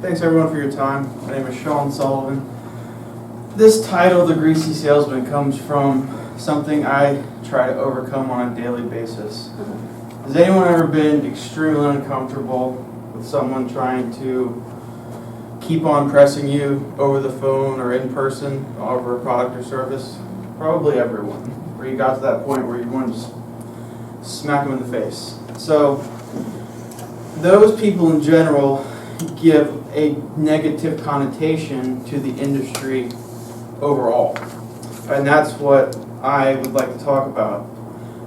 Thanks everyone for your time. My name is Sean Sullivan. This title, The Greasy Salesman, comes from something I try to overcome on a daily basis. Has anyone ever been extremely uncomfortable with someone trying to keep on pressing you over the phone or in person over a product or service? Probably everyone. Where you got to that point where you want to just smack them in the face. So those people in general give a negative connotation to the industry overall. And that's what I would like to talk about.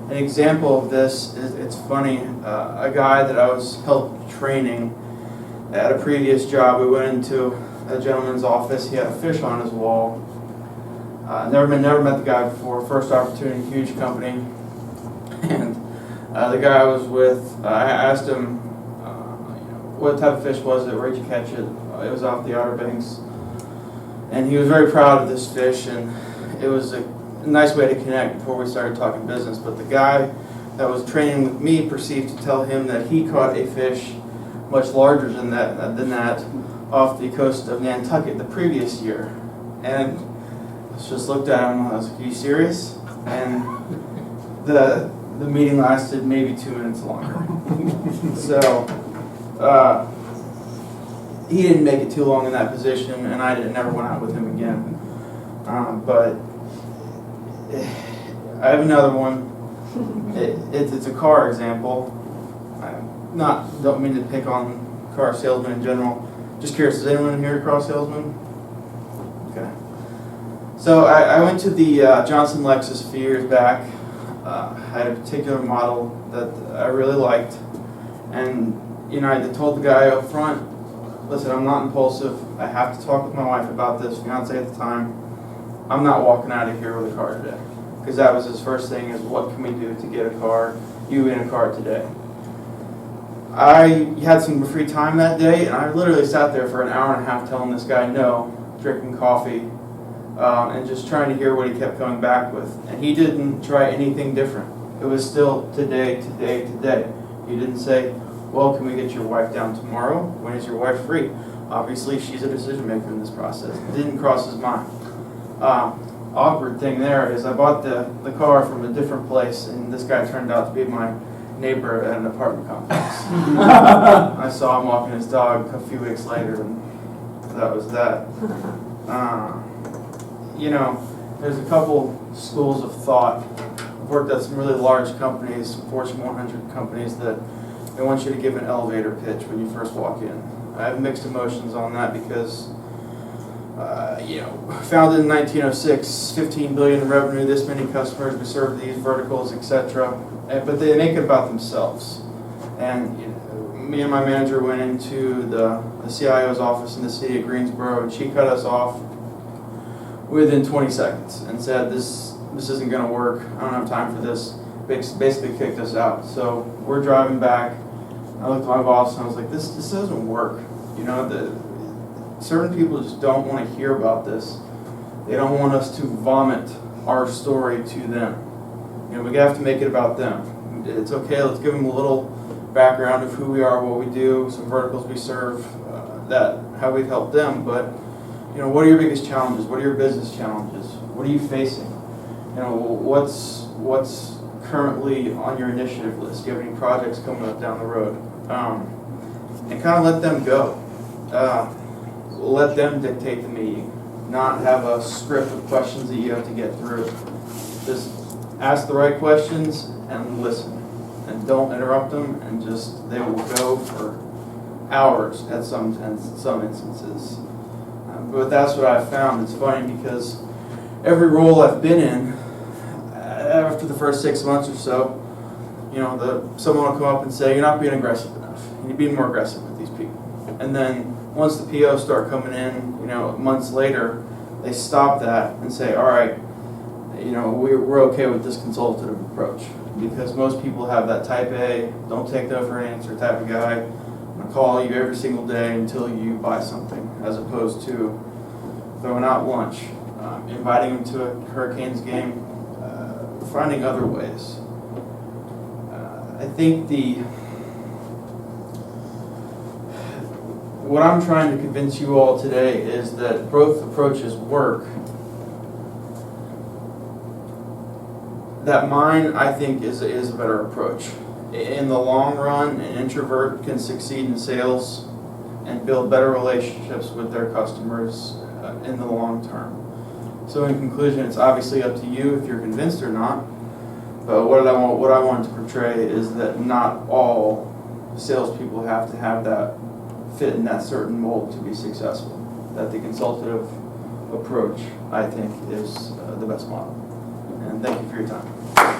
An example of this is, it's funny, a guy that I was help training at a previous job, we went into a gentleman's office. He had a fish on his wall. Never met the guy before, first opportunity, huge company. And the guy I was with, I asked him, what type of fish was it, where'd you catch it? It was off the Outer Banks. And he was very proud of this fish, and it was a nice way to connect before we started talking business. But the guy that was training with me proceeded to tell him that he caught a fish much larger than that off the coast of Nantucket the previous year. And I just looked at him and I was like, are you serious? And the meeting lasted maybe 2 minutes longer. So he didn't make it too long in that position, and I never went out with him again. But I have another one. It's a car example. Don't mean to pick on car salesmen in general. Just curious, is anyone in here a car salesman? Okay. So I went to the Johnson Lexus a few years back. I had a particular model that I really liked, and I told the guy up front, listen, I'm not impulsive. I have to talk with my wife about this, fiance at the time. I'm not walking out of here with a car today. Because that was his first thing, is what can we do to get a car, you in a car today. I had some free time that day, and I literally sat there for an hour and a half telling this guy no, drinking coffee, and just trying to hear what he kept coming back with. And he didn't try anything different. It was still today, today, today. He didn't say, well, can we get your wife down tomorrow? When is your wife free? Obviously, she's a decision maker in this process. It didn't cross his mind. Awkward thing there is I bought the car from a different place, and this guy turned out to be my neighbor at an apartment complex. I saw him walking his dog a few weeks later, and that was that. There's a couple schools of thought. I've worked at some really large companies, Fortune 100 companies, that they want you to give an elevator pitch when you first walk in. I have mixed emotions on that because, founded in 1906, 15 billion in revenue, this many customers, we serve these verticals, etc. But they make it about themselves. And me and my manager went into the CIO's office in the city of Greensboro, and she cut us off within 20 seconds and said, this isn't going to work, I don't have time for this. Basically kicked us out. So we're driving back. I looked at my boss and I was like, this doesn't work. Certain people just don't want to hear about this. They don't want us to vomit our story to them. We have to make it about them. It's okay, let's give them a little background of who we are, what we do, some verticals we serve, how we've helped them. But what are your biggest challenges? What are your business challenges? What are you facing? What's currently on your initiative list? Do you have any projects coming up down the road? And kind of let them go. Let them dictate the meeting, not have a script of questions that you have to get through. Just ask the right questions and listen, and don't interrupt them, and they will go for hours at some instances. But that's what I've found. It's funny because every role I've been in, after the first 6 months or so, someone will come up and say, you're not being aggressive enough. You need to be more aggressive with these people. And then once the POs start coming in, months later, they stop that and say, all right, we're okay with this consultative approach. Because most people have that type A, don't take no for an answer type of guy. I'm going to call you every single day until you buy something, as opposed to throwing out lunch, inviting them to a Hurricanes game, finding other ways. I think what I'm trying to convince you all today is that both approaches work. That mine, I think, is a better approach. In the long run, an introvert can succeed in sales and build better relationships with their customers in the long term. So in conclusion, it's obviously up to you if you're convinced or not. But what I want to portray is that not all salespeople have to have that fit in that certain mold to be successful. That the consultative approach, I think, is the best model. And thank you for your time.